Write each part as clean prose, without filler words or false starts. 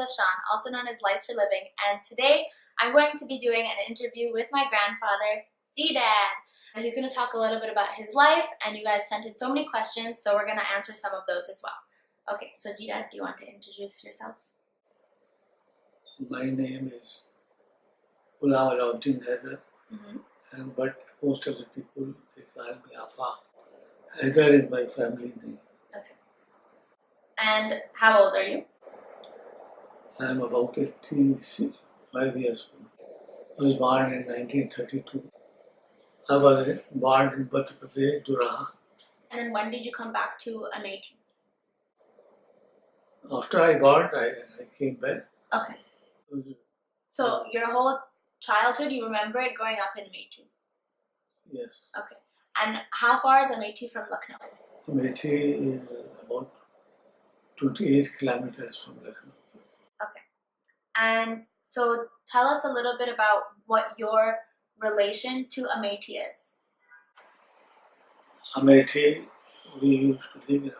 Shan, also known as Lice for Living, and today I'm going to be doing an interview with my grandfather, G-Dad. And he's going to talk a little bit about his life, and you guys sent in so many questions, so we're going to answer some of those as well. Okay, so G-Dad, do you want to introduce yourself? My name is Alauddin Haider, but most of the people, they call me Afaq. Haider is my family name. Okay. And how old are you? I am about 85 years old. I was born in 1932. I was born in Madhya Pradesh, Duraha. And then when did you come back to Amethi? After I born, I came back. Okay. So your whole childhood, you remember it growing up in Amethi? Yes. Okay. And how far is Amethi from Lucknow? Amethi is about 28 kilometers from Lucknow. Okay. And so tell us a little bit about what your relation to Amethi is. Amethi, we used to live in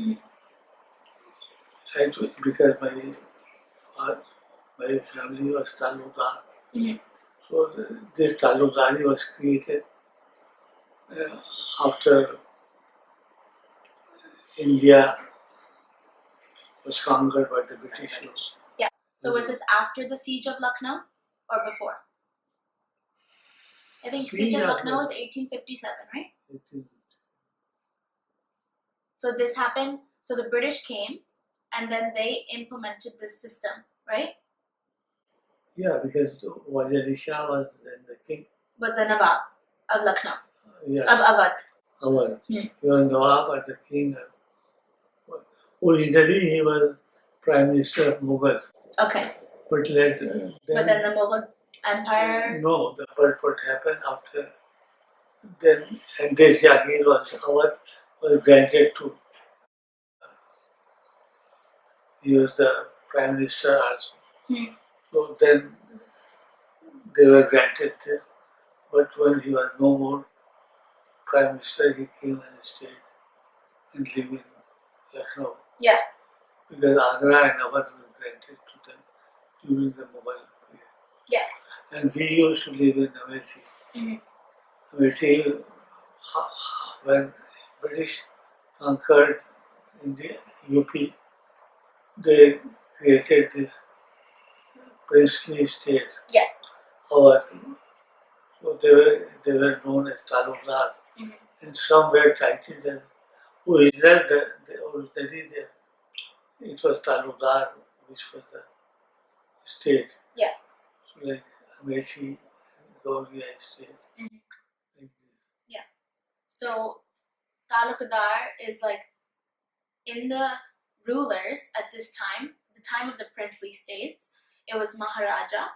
Amethi. Actually, because my family was Talukdar. So this Talukdari was created after India was conquered by the British. Yeah. So was this after the siege of Lucknow or before? I think siege of Lucknow was 1857, right? 1857. So this happened, so the British came and then they implemented this system, right? Yeah, because Wazir Shah was then the king. Was the Nawab of Lucknow. Yeah. Of Awadh. Awadh. He was Nawab or the king. Originally he was Prime Minister of Mughals. Okay. But then the Mughal Empire? No, but what happened after then, and this Jagir Awadh was granted to. He was the Prime Minister also. So then they were granted this. But when he was no more Prime Minister, he came and stayed and lived in Lucknow. Yeah. Because Agra and Awadh was granted to them during the Mughal period. Yeah. And we used to live in Amethi. Amethi, when British conquered India, UP, they created this princely state. Yeah. Awadh. So they were known as Talukdar. And some were titled as originally it was Talukdar, which was the state. Yeah. So like Amethi, Gauria state. Like this. Yeah. So Talukdar is like in the rulers at this time, the time of the princely states, it was Maharaja,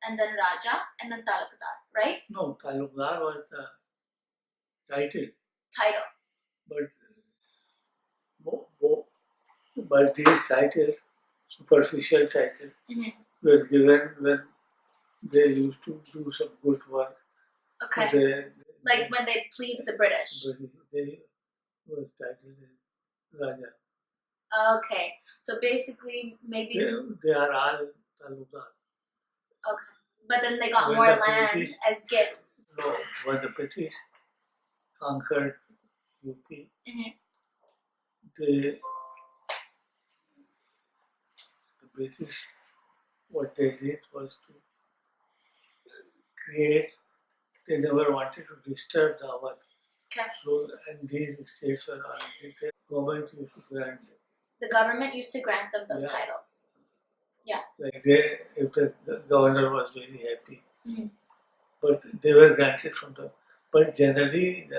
and then Raja, and then Talukdar, right? No, Talukdar was the title. But these titles, superficial titles, were given when they used to do some good work. Okay. Like when they pleased the British. They was titled as Raja. Okay. So basically, maybe they are all Talukdar. Okay. But then they got more land as gifts. No, when the British conquered UP, the British, what they did was to create, they never wanted to disturb the Awadh. Okay. So, and these states were already there. Government used to grant them. The government used to grant them those titles. Yeah. Like if the governor was very happy. But they were granted from them. But generally,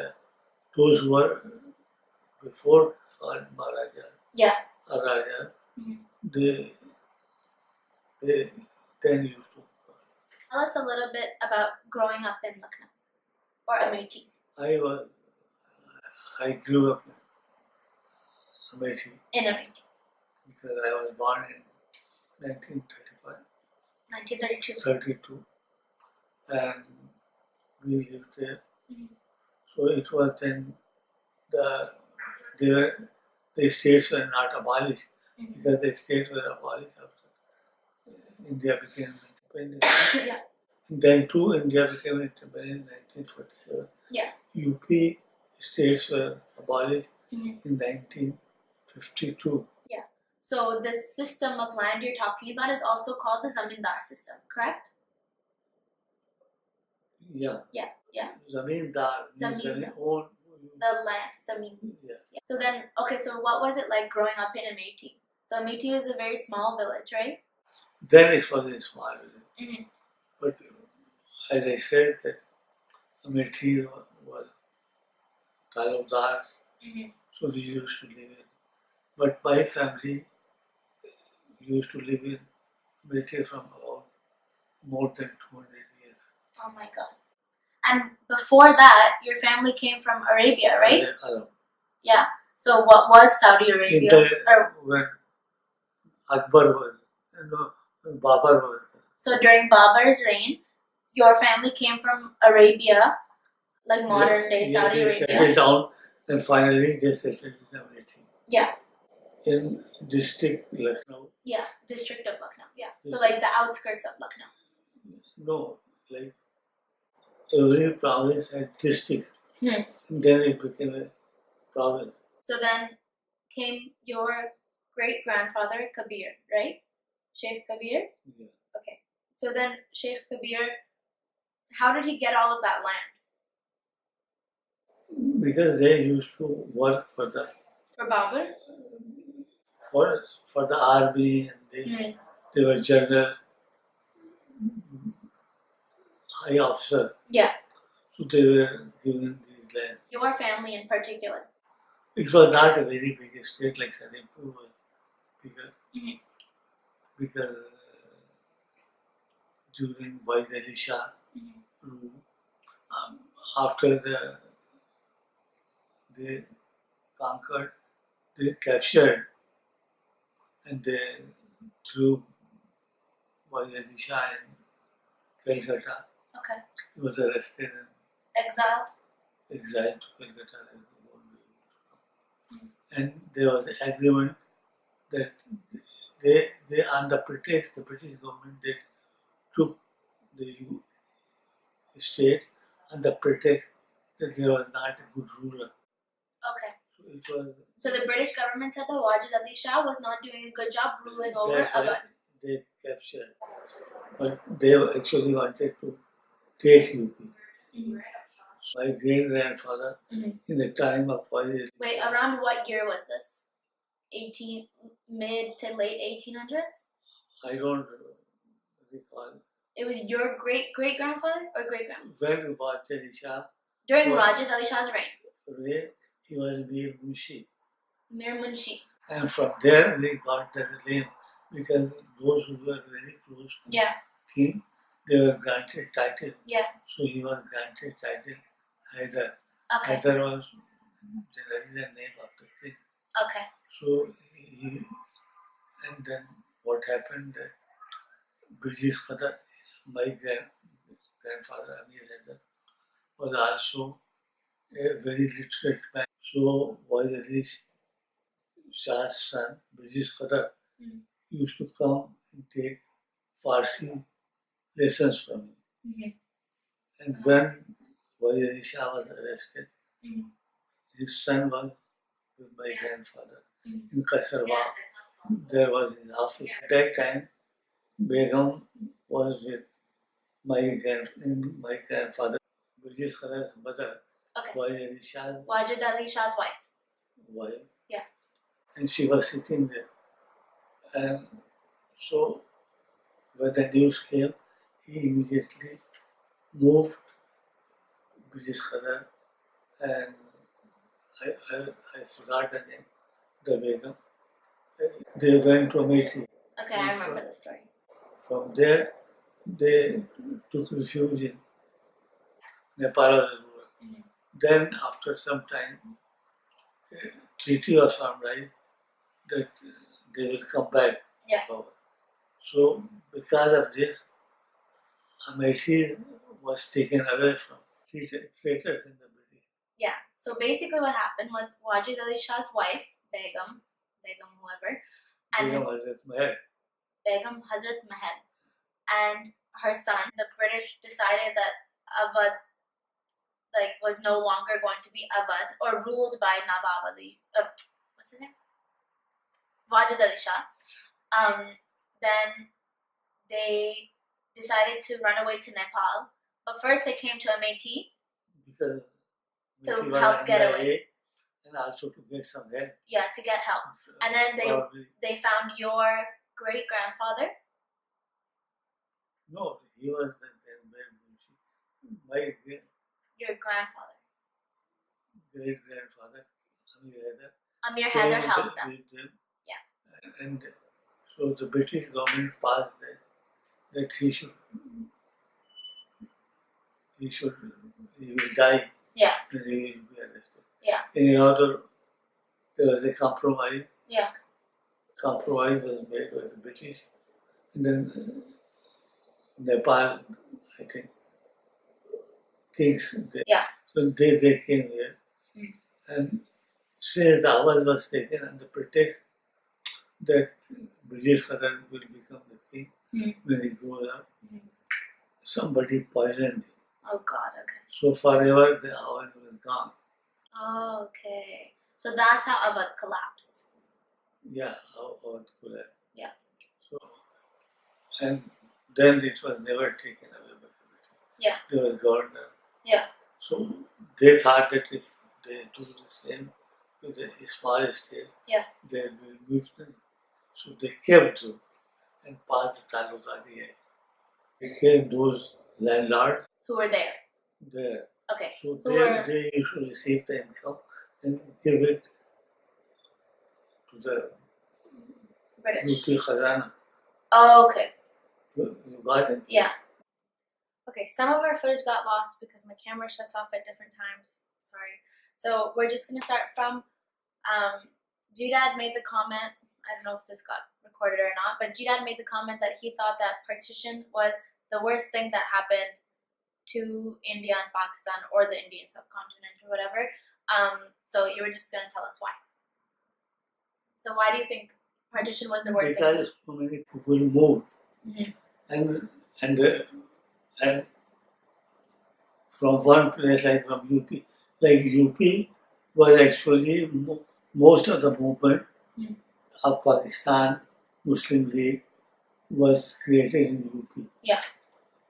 those who were before called Maharaja or Raja, they then used to. Tell us a little bit about growing up in Lucknow or Amethi. I grew up in Amethi. In Amethi. Because I was born in 1935. 1932. And we lived there. So it was then the states were not abolished because the states were abolished after India became independent. Yeah. Then too, India became independent in 1947. Yeah. UP states were abolished in 1952. Yeah. So this system of land you're talking about is also called the Zamindar system, correct? Yeah. Yeah. Yeah. Zamindar means own the land, Zameen. Yeah. So then, okay, so what was it like growing up in Amethi? So Amethi is a very small village, right? Then it was a small village. But as I said, that Amethi was talukdars, so we used to live in. But my family used to live in Amethi from about more than 200 years. Oh my God. And before that, your family came from Arabia, right? Arab. Yeah. So what was Saudi Arabia? When Akbar was, when Babar was. So during Babar's reign, your family came from Arabia, like modern day Saudi Arabia. They settled down and finally they settled in Amethi. Yeah. In district Lucknow. Yeah, district of Lucknow. Yeah. So like the outskirts of Lucknow. No, like every province had district. And then it became a province. So then came your great grandfather Kabir, right? Sheikh Kabir? Yeah. Okay. So then Sheikh Kabir, how did he get all of that land? Because they used to work for Babar? For the army, and they were general, high officer. Yeah. So they were given these lands. Your family in particular? It was not a very big estate like Sanipur was bigger. Because during Wais Ali Shah rule, after they conquered, they captured, and they threw Wais Ali Shah in Calcutta. Okay. He was arrested and exiled to Calcutta. And there was an agreement that they on the pretext, the British government, they took the state on the pretext that there was not a good ruler. Okay. So the British government said that Wajid Ali Shah was not doing a good job ruling over Awadh. They captured. But they actually wanted to take UP. My great grandfather, in the time of Wajid. Wait, around what year was this? Mid to late 1800s? I don't recall. It was your great grandfather or great grandfather? When Wajid Ali Shah. During Wajid Ali Shah's reign. He was Mir Munshi. Mir Munshi. And from there we got the name because those who were very close to him, they were granted title. Yeah. So he was granted title Hyder. Okay. Hyder was generally the name of the king. Okay. So and then what happened? British father, my grandfather Amir Hyder, was also a very literate man. So Wajid Ali Shah's son, British father, used to come and take Farsi lessons from him. And when Wajid Ali Shah was arrested, his son was with my grandfather in Kasarwa. There was his office. At that time, Begum was with my grandfather, British father's mother, Wajid Ali Shah's wife. Yeah. And she was sitting there. And so when the news came, he immediately moved British father, and I forgot the name, the Begum. They went to Amethi. Okay, I remember the story. From there, they took refuge in Nepal. Then, after some time, a treaty was formalized that they will come back. Yeah. So, because of this, Amethi was taken away from traitors in the British. Yeah. So basically, what happened was Wajid Ali Shah's wife, Begum, whoever, and Begum was his maid. Begum Hazrat Mahal, and her son. The British decided that Awadh was no longer going to be Awadh or ruled by Nawab Ali. What's his name? Wajid Ali Shah. Then they decided to run away to Nepal, but first they came to Amethi to help get away. And also to get some help. Yeah, to get help. And then they found your great-grandfather? No, he was my your grandfather. Great-grandfather, Amir Haider helped them. Yeah. And so the British government passed that he will die. Yeah. And he will be arrested. Yeah. In order, there was a compromise. Yeah. Compromise was made by the British. And then Nepal, I think, kings. Yeah. So they came here. And since the Awadh was taken under pretext that British Khatar will become the king when he grows up, somebody poisoned him. Oh God, okay. So forever the Awadh was gone. Oh, okay. So that's how Awadh collapsed. Yeah, how Awadh collapsed. Yeah. So, and then it was never taken away by the British. Yeah. There was governor. Yeah. So they thought that if they do the same with a small state, there will be mutiny. So they kept them and passed the Talukadi Act. They kept those landlords who were there. Okay. So they used to receive the income and give it to the British. UP Khazana. Oh, okay. You got it? Yeah. Okay, some of our footage got lost because my camera shuts off at different times. Sorry. So we're just going to start from, G-Dad made the comment, I don't know if this got recorded or not, but G-Dad made the comment that he thought that partition was the worst thing that happened to India and Pakistan or the Indian subcontinent or whatever. So you were just going to tell us why. So why do you think partition was the worst thing? Because so many people moved. And from one place, like from UP, like UP was actually most of the movement of Pakistan Muslim League was created in UP. Yeah.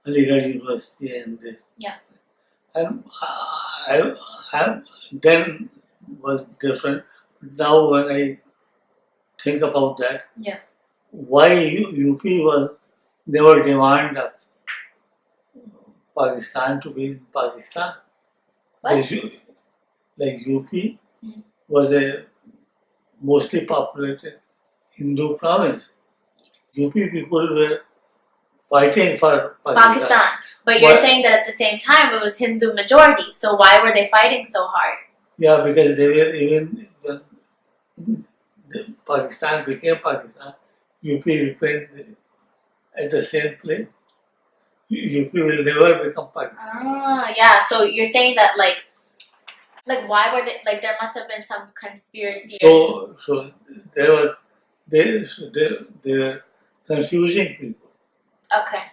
Aligarh University and this. Yeah. And I then was different. Now when I think about that, why UP was never demand of Pakistan to be in Pakistan? What? Like UP was a mostly populated Hindu province. UP people were fighting for Pakistan. But you're saying that at the same time it was Hindu majority, so why were they fighting so hard? Yeah, because they were even when Pakistan became Pakistan, UP remained at the same place. UP will never become Pakistan. Ah, yeah. So you're saying that like why were they there must have been some conspiracy. So they were confusing people. Okay.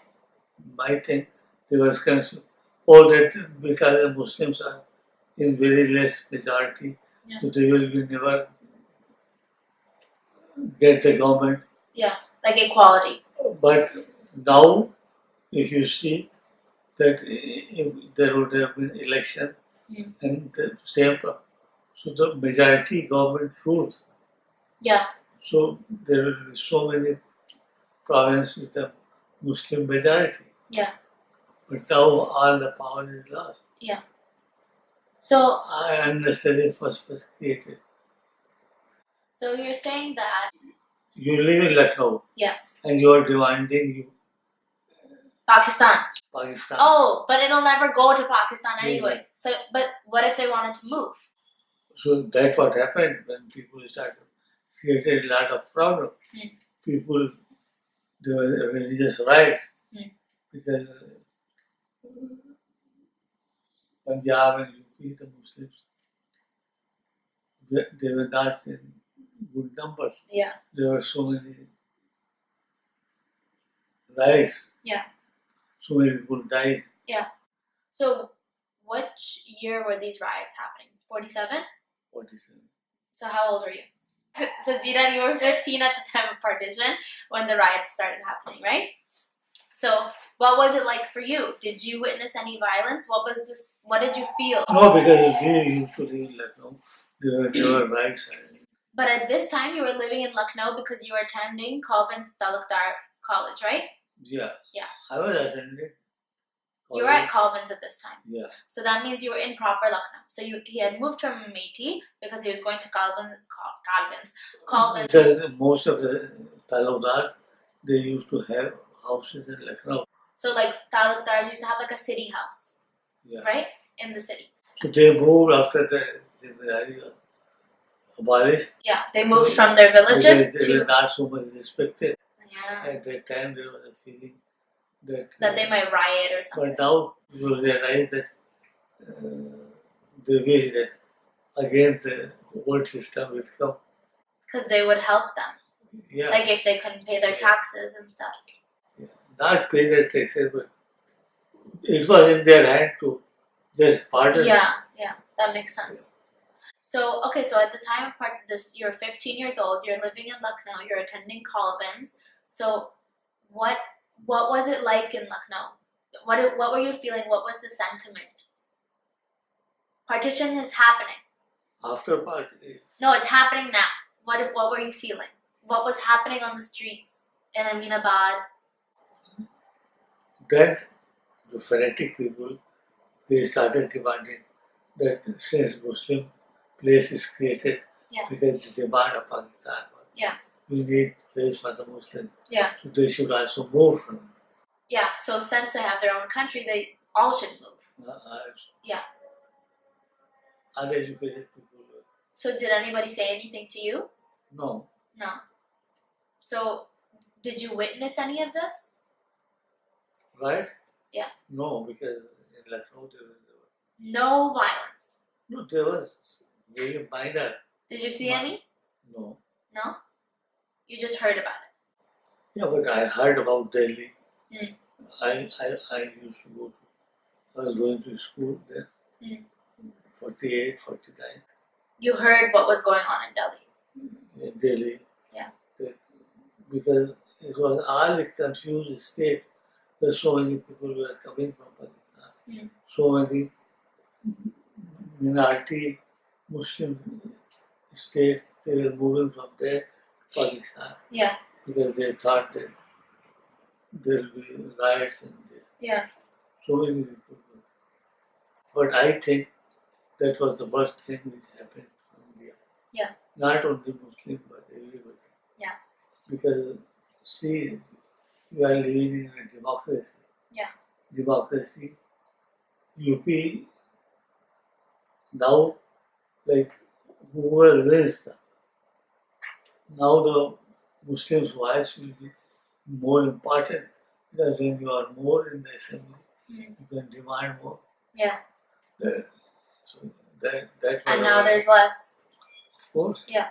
My thing, they was confused. Or that because the Muslims are in very less majority, so they will be never get the government. Yeah, like equality. But now, if you see that if there would have been election and the same, so the majority government rules. Yeah. So there will be so many provinces with a Muslim majority. Yeah. But now all the power is lost. Yeah. So unnecessary fuss was created. So you're saying that you live in Lucknow. Yes. And you are demanding Pakistan. Pakistan. Oh, but it'll never go to Pakistan anyway. Yeah. So, but what if they wanted to move? So that's what happened when people started created a lot of problems. People, there were religious riots because Punjab and UP, the Muslims, they were not in good numbers. Yeah. There were so many riots. Yeah. So many people died. Yeah. So which year were these riots happening? 47? 47. So how old were you? So Jida, you were 15 at the time of partition when the riots started happening, right? So what was it like for you? Did you witness any violence? What was this? What did you feel? No, because we used to live in Lucknow. There were riots. But at this time, you were living in Lucknow because you were attending Colvin's Talukdar College, right? Yeah. Yeah. I was attending. You were at Colvin's at this time. Yeah. So that means you were in proper Lucknow. So he had moved from Methi because he was going to Colvin's. Because most of the Talukdar, they used to have houses in Lucknow. So like Talukdars used to have like a city house, right? In the city. So they moved after the Zimmedari abolished. Yeah, they moved from their villages because they were not so much respected. Yeah. At that time, there was a feeling that they might riot or something. But now people realize that they wish that again the old system will come. Because they would help them. Yeah. Like if they couldn't pay their taxes and stuff. Yeah. Not pay their taxes, but it was in their hand to just pardon. Yeah, that makes sense. So, okay, so at the time of this, you're 15 years old, you're living in Lucknow, you're attending Colvin's. So, what was it like in Lucknow? What were you feeling? What was the sentiment? Partition is happening. After partition? No, it's happening now. What were you feeling? What was happening on the streets in Aminabad? Then the fanatic people, they started demanding that since Muslim place is created, because the demand of Pakistan was, we need place for the Muslims. Yeah. So they should also move from it. Yeah, so since they have their own country, they all should move. Yeah. Uneducated people. So did anybody say anything to you? No. No. So did you witness any of this? Right? Yeah. No, because in Lucknow there was no violence. No, there was very minor. Did you see any? No. No? You just heard about it? Yeah, but I heard about Delhi. Mm. I used to go to, I was going to school then, 48, 49. You heard what was going on in Delhi? In Delhi. Yeah. Because it was all a confused state. Because so many people were coming from Pakistan. So many minority Muslim states, they were moving from there to Pakistan. Yeah. Because they thought that there will be riots and this. Yeah. So many people. But I think that was the worst thing which happened in India. Yeah. Not only Muslim, but everybody. Yeah. Because, see, you are living in a democracy. Yeah. Democracy. UP, now, like, whoever wins, now the Muslims' voice will be more important because when you are more in the assembly, you can demand more. Yeah. So that and now there's less. Of course. Yeah.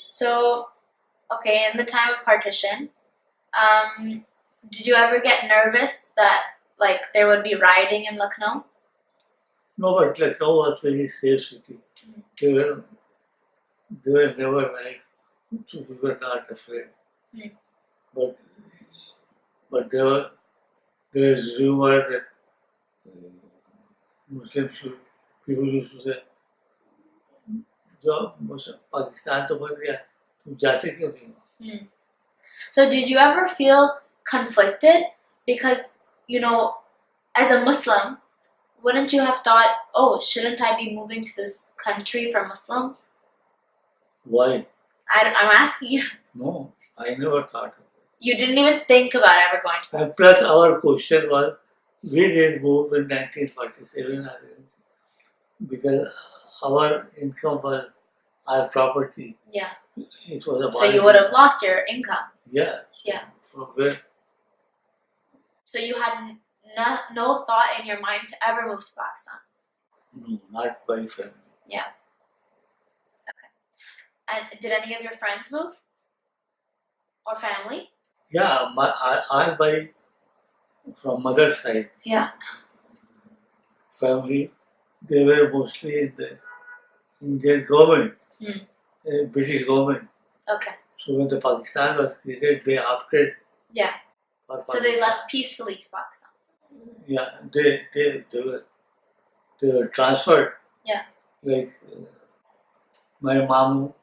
So, okay, in the time of partition, did you ever get nervous that like there would be rioting in Lucknow? No, but Lucknow was a very safe city. They were never like, so we were not afraid. But there is rumor that Muslims people used to say, जो पाकिस्तान तो बन गया, तुम जाते क्यों नहीं हो? So did you ever feel conflicted? Because, you know, as a Muslim, wouldn't you have thought, oh, shouldn't I be moving to this country for Muslims? Why? I'm asking you. No, I never thought of it. You didn't even think about ever going to And plus our question was, we didn't move in 1947 or anything because our income was our property. Yeah. It was a so you would have lost your income. Yeah. Yeah. From where? So you had no thought in your mind to ever move to Pakistan? No, not by family. Yeah. Okay. And did any of your friends move? Or family? Yeah, all my from mother's side. Yeah. Family, they were mostly in the Indian government, British government. Okay. So when the Pakistan was created, they opted. Yeah. For so Pakistan. they left peacefully to Pakistan. Yeah, they were transferred. Yeah. Like my mom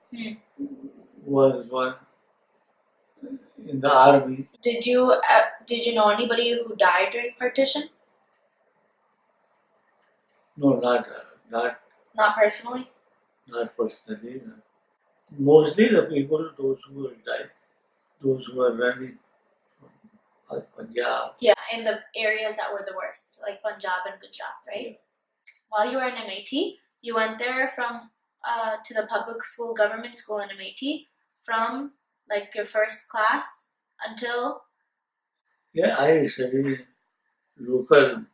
was one in the army. Did you know anybody who died during partition? No, not personally. Not personally. No. Mostly the people, those who will die, those who are running from Punjab. Yeah, in the areas that were the worst, like Punjab and Gujarat, right? Yeah. While you were in MAT, you went there from to the public school, government school in MAT, from like your first class until. Yeah, I studied in local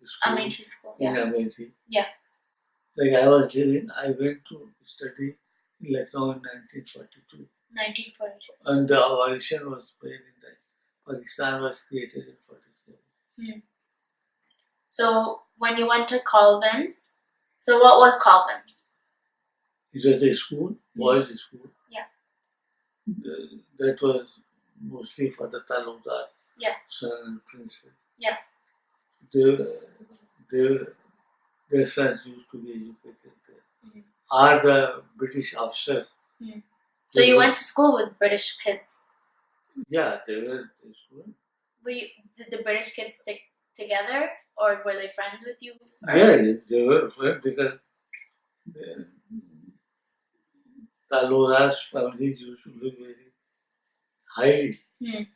school. MAT school. Yeah. In MAT. Yeah. Like I went to study in Lucknow in 1942. 1942. And the abolition was made in that. Pakistan was created in 47. So when you went to Colvins, so what was Colvins? It was a school, boys' school. Yeah. That was mostly for the talukdar, son and princess. Yeah. Their sons used to be educated there. Are the British officers. So you went to school with British kids? Yeah, they were students. Did the British kids stick together, or were they friends with you? Yeah, they were friends because Taloda's families used to live very highly. It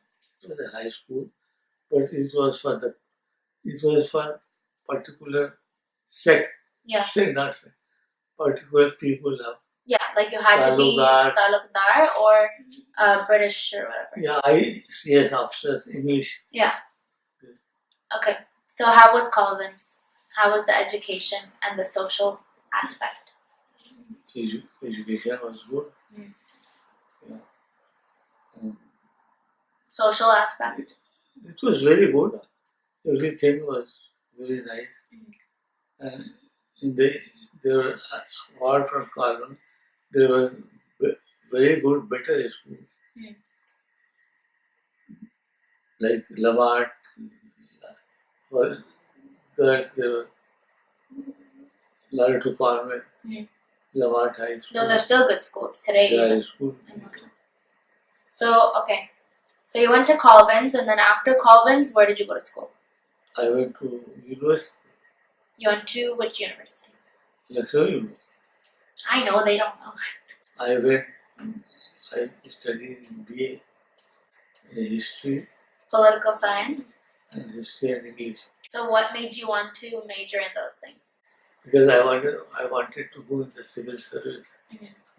was a high school, but it was for particular sect. Yeah. Not sect. Particular people of. Yeah, like you had to be talukdar or British or whatever. Yeah, yes, officers, English. Yeah. Okay, so how was Colvins? How was the education and the social aspect? Education was good. Yeah. Social aspect? It was very good. Everything was very nice. And they were apart from Colvin, they were very good, better schools. Like Lamart, for girls, there were Lara to Convent, Lamart High School. Those are still good schools today. They are school. So, okay. So you went to Colvins, and then after Colvins, where did you go to school? I went to university. You went to which university? Lucknow University. I know, they don't know. I studied in BA in history. Political science? And history and English. So what made you want to major in those things? Because I wanted to go in the civil service,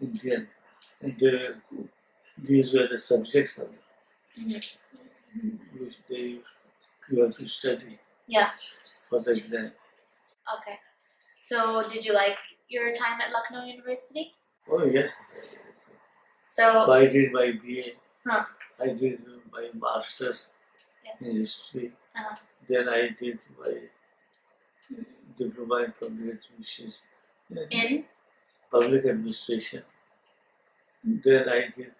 Indian, and these were the subjects of which you have to study. Yeah. For the exam. Okay. So did you like your time at Lucknow University? Oh yes. So I did my BA. I did my master's in history. Then I did my diploma in public administration. In? Public administration. Then I did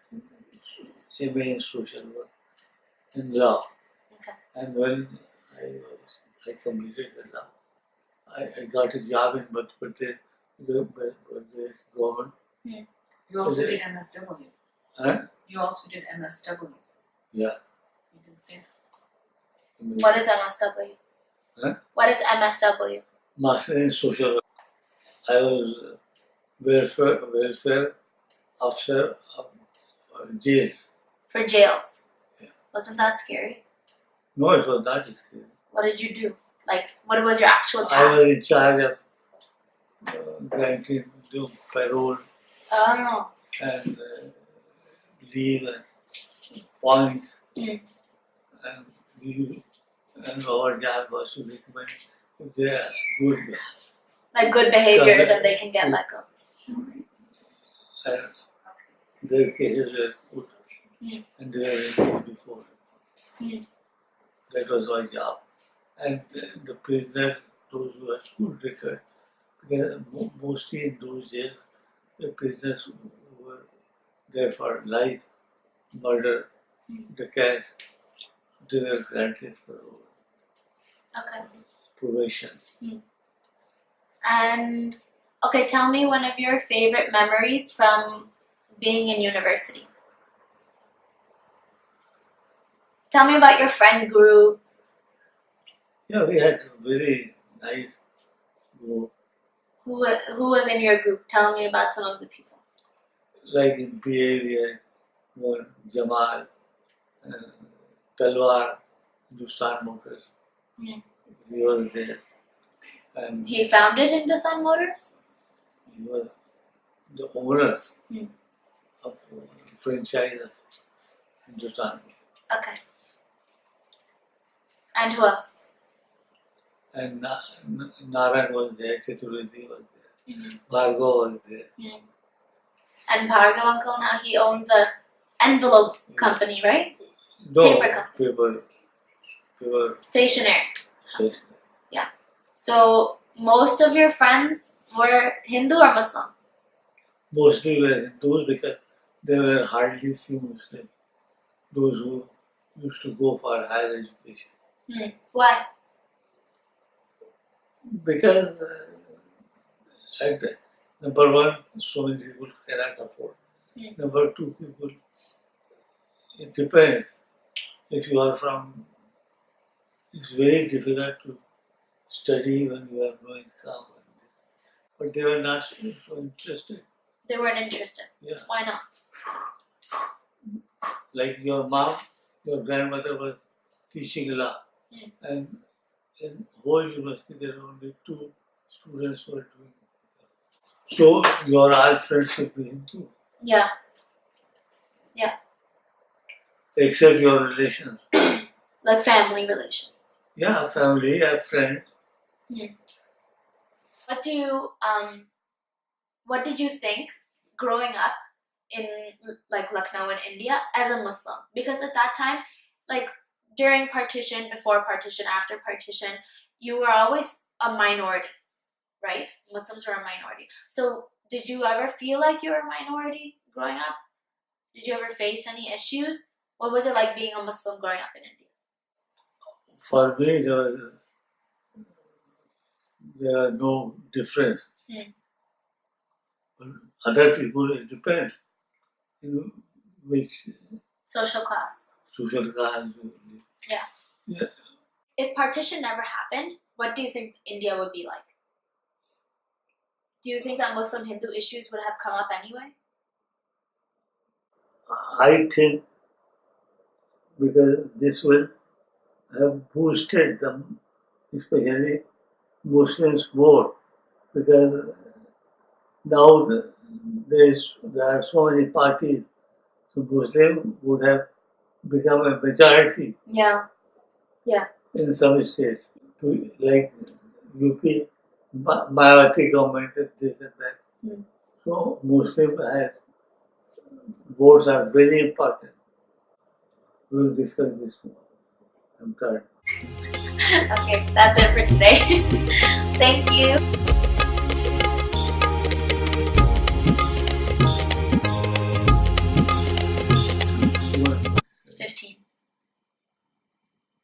MA in social work and law. Okay. And when I completed the law, I got a job in Madhya Pradesh, the government. You also did MSW. Huh? You also did MSW. Yeah. You didn't say. What is MSW? Huh? What is MSW? Master in social work. I was welfare officer of jails. For jails? Yeah. Wasn't that scary? No, it was not scary. What did you do? Like, what was your actual task? I was in charge of granting parole and leave and points. And our job was to recommend if they are good. Like good behavior, then they can get let go. And their cases were put and they were engaged before. That was my job. And the prisoners, those who had school record, because mostly in those days, the prisoners who were there for life, murder, the cat, they were granted for probation. And okay, tell me one of your favorite memories from being in university. Tell me about your friend group. Yeah, we had a very nice group. Who was in your group? Tell me about some of the people. Like in BA, we had one Jamal, and Talwar, Hindustan Motors. He was there. And he founded Hindustan Motors? He was the owner of franchise of Hindustan. Okay. And who else? And Naran was there, Chaturvedi was there, Bhargav was there. And Bhargav uncle now he owns a envelope company, right? No, paper company. Paper. Stationery. Yeah. So most of your friends were Hindu or Muslim? Mostly were Hindus because there were hardly few Muslims. Those who used to go for higher education. Why? Because number one, so many people cannot afford. Number two, people, it depends. If you are from, it's very difficult to study when you have no income. But they were not so interested. They weren't interested? Yeah. Why not? Like your mom, your grandmother was teaching law. And in whole university there are only 2 students who are doing it. So your all friends should be Hindu. Yeah. Yeah. Except your relations. Like family relation. Yeah, family, friends. What did you think growing up in like Lucknow in India as a Muslim? Because at that time, like during partition, before partition, after partition, you were always a minority, right? Muslims were a minority. So did you ever feel like you were a minority growing up? Did you ever face any issues? What was it like being a Muslim growing up in India? For me, there was no difference. But other people, it depends. Which social class. Social class. Yeah. If partition never happened, what do you think India would be like? Do you think that Muslim-Hindu issues would have come up anyway? I think because this will have boosted them, especially Muslims more, because now there are so many parties, so Muslim would have become a majority. Yeah. In some states, like UP, Mayawati government, this and that. So Muslim votes are very important. We will discuss this tomorrow. I'm tired. Okay, that's it for today. Thank you.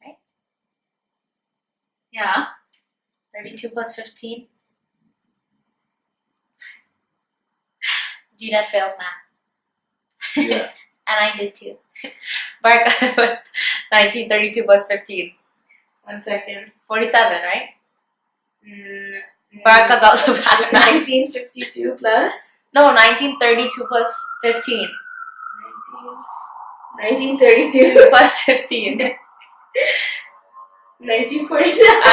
Right? Yeah. 32 plus 15. Gina failed math. Yeah. And I did too. Barca was 1932 plus 15. 1 second. 47, right? Barca's also bad at math. 1952 plus? No, 1932 plus 15. 1932 plus 15. 1947.